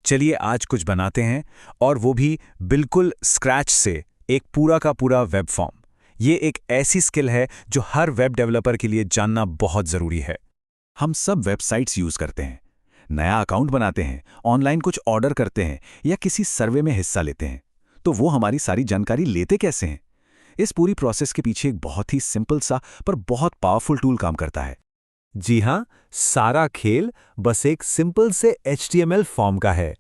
चलिए आज कुछ बनाते हैं, और वो भी बिल्कुल स्क्रैच से, एक पूरा का पूरा वेब फॉर्म। ये एक ऐसी स्किल है जो हर वेब डेवलपर के लिए जानना बहुत ज़रूरी है। हम सब वेबसाइट्स यूज़ करते हैं, नया अकाउंट बनाते हैं, ऑनलाइन कुछ ऑर्डर करते हैं या किसी सर्वे में हिस्सा लेते हैं। तो वो हमारी सारी जानकारी लेते कैसे हैं? इस पूरी प्रोसेस के पीछे एक बहुत ही सिंपल सा पर बहुत पावरफुल टूल काम करता है। जी हाँ, सारा खेल बस एक सिंपल से HTML फॉर्म का है।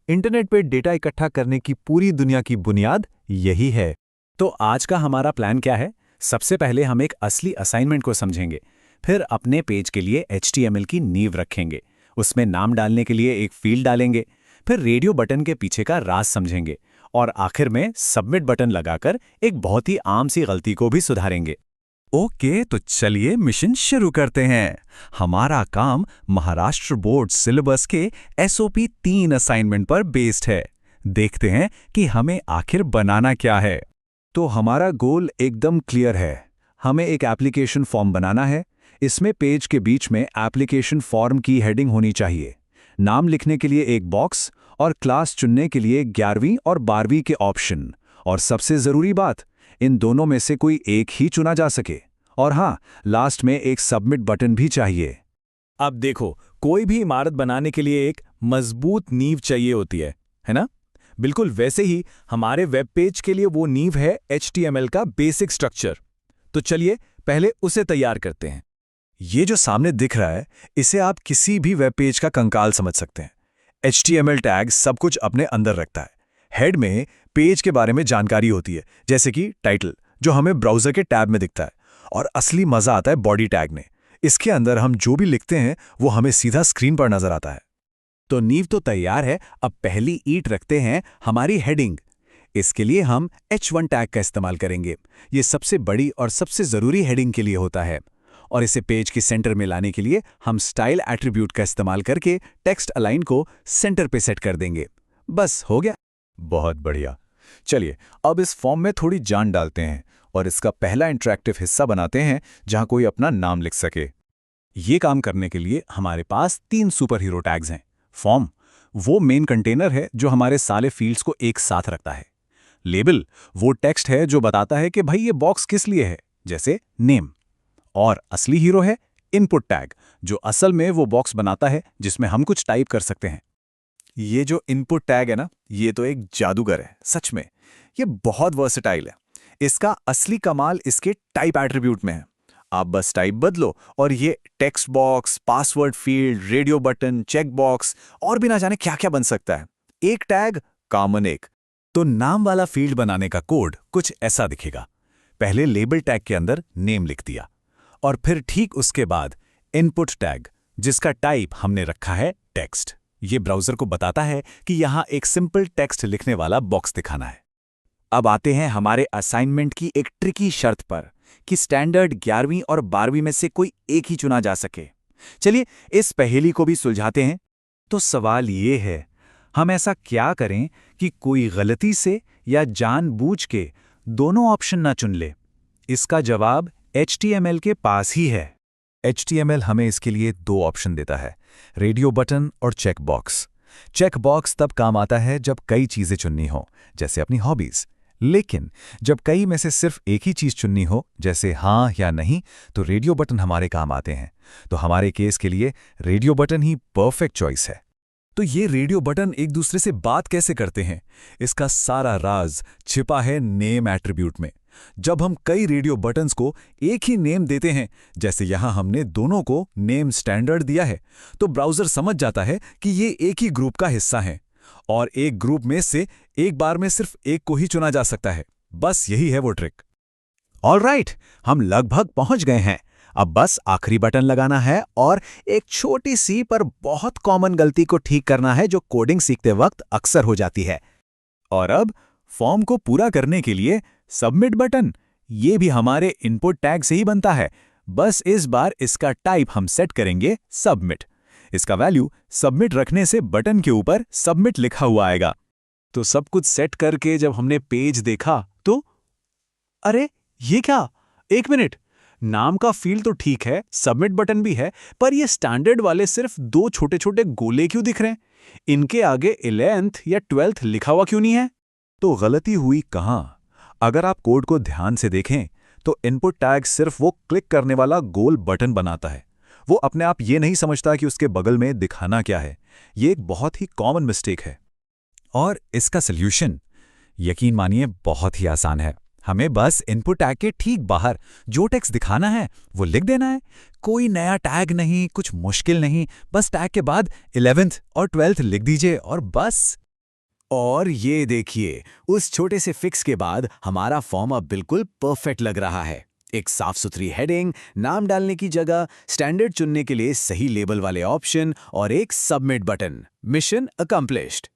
इंटरनेट पे डेटा इकट्ठा करने की पूरी दुनिया की बुनियाद यही है। तो आज का हमारा प्लान क्या है? सबसे पहले हम एक असली असाइनमेंट को समझेंगे, फिर अपने पेज के लिए HTML की नींव रखेंगे, उसमें नाम डालने के लिए एक फील्ड डालेंगे, फिर रेडियो बटन के पीछे का राज समझेंगे, और आखिर में सबमिट बटन लगाकर एक बहुत ही आम सी गलती को भी सुधारेंगे। ओके, तो चलिए मिशन शुरू करते हैं। हमारा काम महाराष्ट्र बोर्ड सिलेबस के SOP 3 असाइनमेंट पर बेस्ड है। देखते हैं कि हमें आखिर बनाना क्या है। तो हमारा गोल एकदम क्लियर है। हमें एक एप्लीकेशन फॉर्म बनाना है। इसमें पेज के बीच में एप्लीकेशन फॉर्म की हेडिंग होनी चाहिए, नाम लिखने के लिए एक बॉक्स और क्लास चुनने के लिए 11वीं और 12वीं के ऑप्शन। और सबसे ज़रूरी बात, इन दोनों में से कोई एक ही चुना जा सके। और हाँ, लास्ट में एक सबमिट बटन भी चाहिए। अब देखो, कोई भी इमारत बनाने के लिए एक मजबूत नींव चाहिए होती है ना? बिल्कुल वैसे ही हमारे वेब पेज के लिए वो नींव है HTML का बेसिक स्ट्रक्चर। तो चलिए पहले उसे तैयार करते हैं। ये जो सामने दिख रहा है, इसे आप किसी भी वेब पेज का कंकाल समझ सकते हैं। HTML टैग सब कुछ अपने अंदर रखता है। हेड में पेज के बारे में जानकारी होती है, जैसे कि टाइटल, जो हमें ब्राउज़र के टैब में दिखता है। और असली मज़ा आता है बॉडी टैग में। इसके अंदर हम जो भी लिखते हैं वो हमें सीधा स्क्रीन पर नज़र आता है। तो नींव तो तैयार है, अब पहली ईंट रखते हैं हमारी हेडिंग। इसके लिए हम H1 टैग का इस्तेमाल करेंगे। ये सबसे बड़ी और सबसे ज़रूरी हेडिंग के लिए होता है। और इसे पेज के सेंटर में लाने के लिए हम स्टाइल एट्रीब्यूट का इस्तेमाल करके टेक्स्ट अलाइन को सेंटर पे सेट कर देंगे। बस हो गया। बहुत बढ़िया। चलिए अब इस फॉर्म में थोड़ी जान डालते हैं और इसका पहला इंटरैक्टिव हिस्सा बनाते हैं, जहां कोई अपना नाम लिख सके। ये काम करने के लिए हमारे पास 3 सुपर हीरो टैग्स हैं। फॉर्म वो मेन कंटेनर है जो हमारे सारे फील्ड्स को एक साथ रखता है। लेबल वो टेक्स्ट है जो बताता है कि भाई ये बॉक्स किस लिए है, जैसे नेम। और असली हीरो है इनपुट टैग, जो असल में वो बॉक्स बनाता है जिसमें हम कुछ टाइप कर सकते हैं। ये जो इनपुट टैग है ना, ये तो एक जादूगर है सच में। ये बहुत वर्सेटाइल है। इसका असली कमाल इसके टाइप एट्रीब्यूट में है। आप बस टाइप बदलो और ये text box, password field, radio button, check box और भी ना जाने क्या क्या बन सकता है। एक टैग, कॉमन एक। तो नाम वाला फील्ड बनाने का कोड कुछ ऐसा दिखेगा। पहले लेबल टैग के अंदर नेम लिख दिया, और फिर ठीक उसके बाद इनपुट टैग, जिसका टाइप हमने रखा है टेक्स्ट। ये ब्राउज़र को बताता है कि यहाँ एक सिंपल टेक्स्ट लिखने वाला बॉक्स दिखाना है। अब आते हैं हमारे असाइनमेंट की एक ट्रिकी शर्त पर कि स्टैंडर्ड 11वीं और 12वीं में से कोई एक ही चुना जा सके। चलिए इस पहेली को भी सुलझाते हैं। तो सवाल ये है, हम ऐसा क्या करें कि कोई गलती से या जानबूझ के दोनों ऑप्शन ना चुन ले? इसका जवाब HTML के पास ही है। HTML हमें इसके लिए 2 ऑप्शन देता है, रेडियो बटन और चेक बॉक्स। चेक बॉक्स तब काम आता है जब कई चीज़ें चुननी हो, जैसे अपनी हॉबीज़। लेकिन जब कई में से सिर्फ एक ही चीज़ चुननी हो, जैसे हाँ या नहीं, तो रेडियो बटन हमारे काम आते हैं। तो हमारे केस के लिए रेडियो बटन ही परफेक्ट चॉइस है। तो ये रेडियो बटन एक दूसरे से बात कैसे करते हैं? इसका सारा राज छिपा है नेम एट्रीब्यूट में। जब हम कई रेडियो बटन्स को एक ही नेम देते हैं, जैसे यहाँ हमने दोनों को नेम स्टैंडर्ड दिया है, तो ब्राउज़र समझ जाता है कि ये एक ही ग्रुप का हिस्सा हैं, और एक ग्रुप में से एक बार में सिर्फ एक को ही चुना जा सकता है। बस यही है वो ट्रिक। ऑलराइट, हम लगभग पहुंच गए हैं। अब बस आखिरी बटन लगाना है और एक छोटी सी पर बहुत कॉमन गलती को ठीक करना है जो कोडिंग सीखते वक्त अक्सर हो जाती है। और अब फॉर्म को पूरा करने के लिए सबमिट बटन, ये भी हमारे इनपुट टैग से ही बनता है। बस इस बार इसका टाइप हम सेट करेंगे सबमिट। इसका वैल्यू सबमिट रखने से बटन के ऊपर सबमिट लिखा हुआ आएगा। तो सब कुछ सेट करके जब हमने पेज देखा तो अरे ये क्या, एक मिनट, नाम का फील्ड तो ठीक है, सबमिट बटन भी है, पर ये स्टैंडर्ड वाले सिर्फ 2 छोटे-छोटे गोले क्यों दिख रहे हैं? इनके आगे 11th या 12th लिखा हुआ क्यों नहीं है? तो गलती हुई कहाँ? अगर आप कोड को ध्यान से देखें तो इनपुट टैग सिर्फ वो क्लिक करने वाला गोल बटन बनाता है। वो अपने आप ये नहीं समझता कि उसके बगल में दिखाना क्या है। ये एक बहुत ही कॉमन मिस्टेक है। और इसका सल्यूशन यकीन मानिए बहुत ही आसान है। हमें बस इनपुट टैग के ठीक बाहर जो टेक्स्ट दिखाना है वो लिख देना है। कोई नया टैग नहीं, कुछ मुश्किल नहीं, बस टैग के बाद 11th और 12th लिख दीजिए और बस। और ये देखिए, उस छोटे से फिक्स के बाद हमारा फॉर्म अब बिल्कुल परफेक्ट लग रहा है। एक साफ सुथरी हेडिंग, नाम डालने की जगह, स्टैंडर्ड चुनने के लिए सही लेबल वाले ऑप्शन और एक सबमिट बटन। Mission accomplished.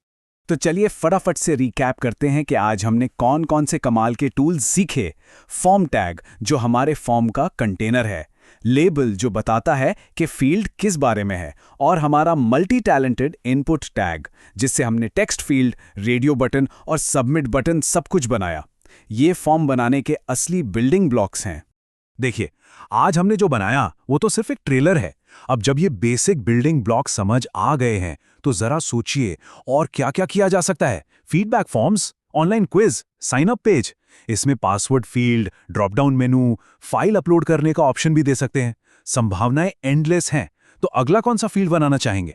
तो चलिए फटाफट से रिकैप करते हैं कि आज हमने कौन कौन से कमाल के टूल्स सीखे। फॉर्म टैग, जो हमारे फॉर्म का कंटेनर है। लेबल, जो बताता है कि फील्ड किस बारे में है। और हमारा मल्टी टैलेंटेड इनपुट टैग, जिससे हमने टेक्स्ट फील्ड, रेडियो बटन और सबमिट बटन सब कुछ बनाया। ये फॉर्म बनाने के असली बिल्डिंग ब्लॉक्स हैं। देखिए, आज हमने जो बनाया वो तो सिर्फ एक ट्रेलर है। अब जब ये बेसिक बिल्डिंग ब्लॉक समझ आ गए हैं तो जरा सोचिए और क्या क्या किया जा सकता है। Feedback forms, online quiz, sign up page, इसमें password field, drop down menu, file upload करने का ऑप्शन भी दे सकते हैं। संभावनाएं एंडलेस हैं। तो अगला कौन सा फील्ड बनाना चाहेंगे?